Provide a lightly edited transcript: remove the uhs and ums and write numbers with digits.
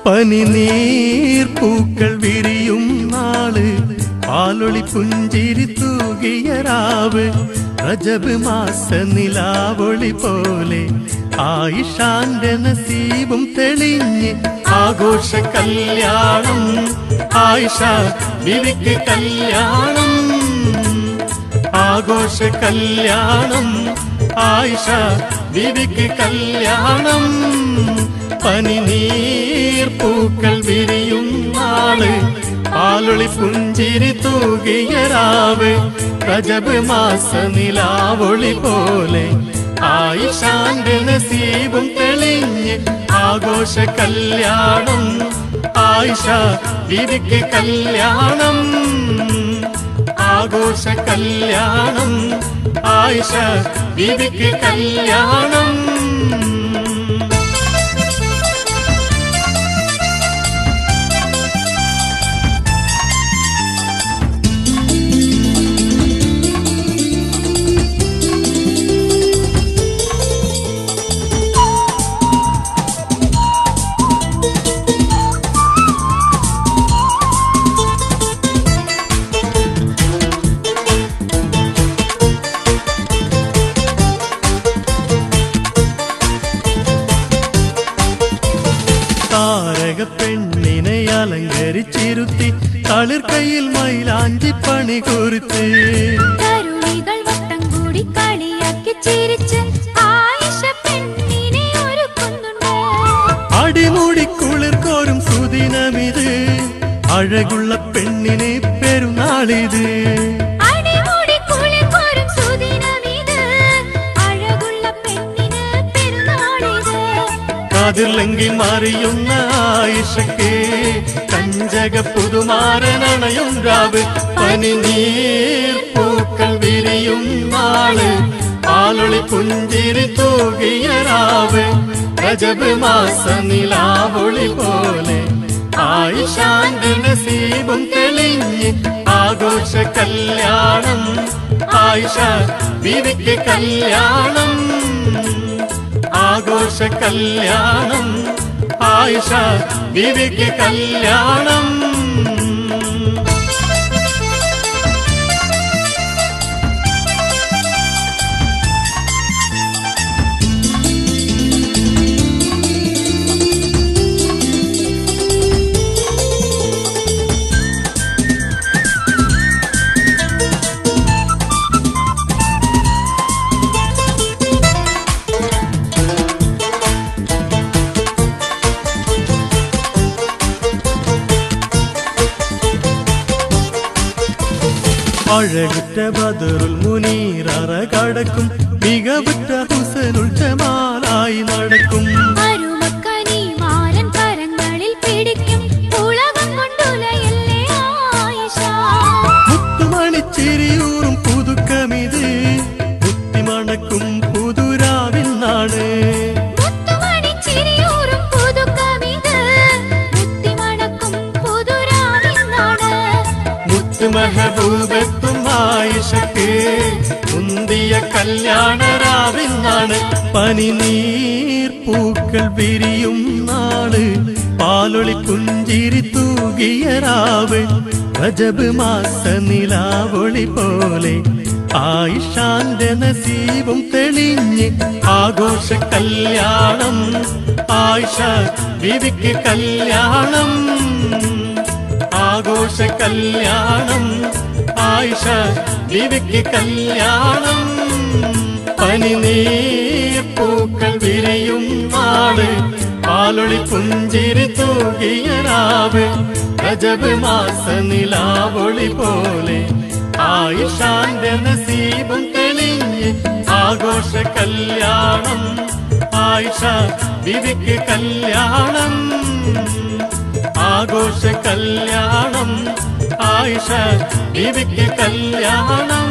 പനിനീർ പൂക്കൾ വിരിയും നാള് പാലൊളി പുഞ്ചിരി തൂകിയ രാവ് റജബ് മാസ നിലാവൊളി പോലെ ആയിഷാന്റെ നസീബും തെളിഞ്ഞ് ആഘോഷ കല്യാണം ആയിഷ ബിവിക്ക് കല്യാണം ആഘോഷ കല്യാണം ആയിഷ ബിവിക്ക് കല്യാണം പനിനീർ പൂക്കൾ വിരിയും നാള് പാലൊളി പുഞ്ചിരി തൂകിയ രാവ് റജബ് മാസ നിലാവൊളി പോലെ ആയിഷാന്റെ നസീബും തെളിഞ്ഞ് ആഘോഷ കല്യാണം ആയിഷ ബിവിക്ക് കല്യാണം ആഘോഷ കല്യാണം ആയിഷ ബിവിക്ക് കല്യാണം പെണ്ണിനെ അലങ്കരിച്ചിരുത്തി തളിർക്കയിൽ മൈലാഞ്ചി പണി കുറിച്ച് തരുണികൾ വട്ടം കൂടി കളിയാക്കി ചിരിച്ച് ആയിഷ പെണ്ണിനെ ഒരുക്കുന്നുണ്ട് അടിമുടി കുളിർക്കോരും സുദിനമിത് അഴകുള്ള പെണ്ണിനെ പെരുന്നാളിത് അതിർലെങ്കിൽ മറിയുന്ന ആയിഷക്ക് കഞ്ചക പുതുമാരനണയും രാവ് പനിനീർ പൂക്കൾ വിരിയും നാള് പാലൊളി പുഞ്ചിരി തൂകിയ രാവ് റജബ് മാസ നിലാവൊളി പോലെ ആയിഷാന്റെ നസീബും തെളിഞ്ഞ് ആഘോഷ കല്യാണം ആയിഷ ബിവിക്ക് കല്യാണം ആഘോഷ കല്യാണം ആയിഷ ബിവിക്ക് കല്യാണം അഴകുറ്റ ബദറുൽ മുനീററ കടക്കും മികവുറ്റ ഹുസനുൽ ജമാലായി നടക്കും അരുമക്കനിമാരൻ കരങ്ങളിൽ പിടിക്കും ഉലകം കൊണ്ടുലയല്ലേ ആയിഷ മുത്തുമണിച്ചിരിയൂറും പുതുക്കമിത് മുത്തിമണക്കും പുതുരാവിൽ നാട് മെഹബൂബത്തും ആയിഷക്ക് മുന്തിയ കല്യാണരാവിന്നാണ് പനിനീർ പൂക്കൾ വിരിയും നാള് പാലൊളി പുഞ്ചിരി തൂകിയ രാവ് റജബ് മാസ നിലാവൊളി പോലെ ആയിഷാന്റെ നസീബും തെളിഞ്ഞ് ആഘോഷ കല്യാണം ആയിഷ ബിവിക്ക് കല്യാണം ആഘോഷ കല്യാണം ആയിഷ ബിവിക്ക് കല്യാണം പനിനീർ പൂക്കൾ വിരിയും നാള് പാലൊളി പുഞ്ചിരി തൂകിയ രാവ് റജബ് മാസ നിലാവൊളി പോലെ ആയിഷാന്റെ നസീബും തെളിഞ്ഞ് ആഘോഷ കല്യാണം ആയിഷ ബിവിക്ക് കല്യാണം ആഘോഷ കല്യാണം ആയിഷ ബീവിക്ക് കല്യാണം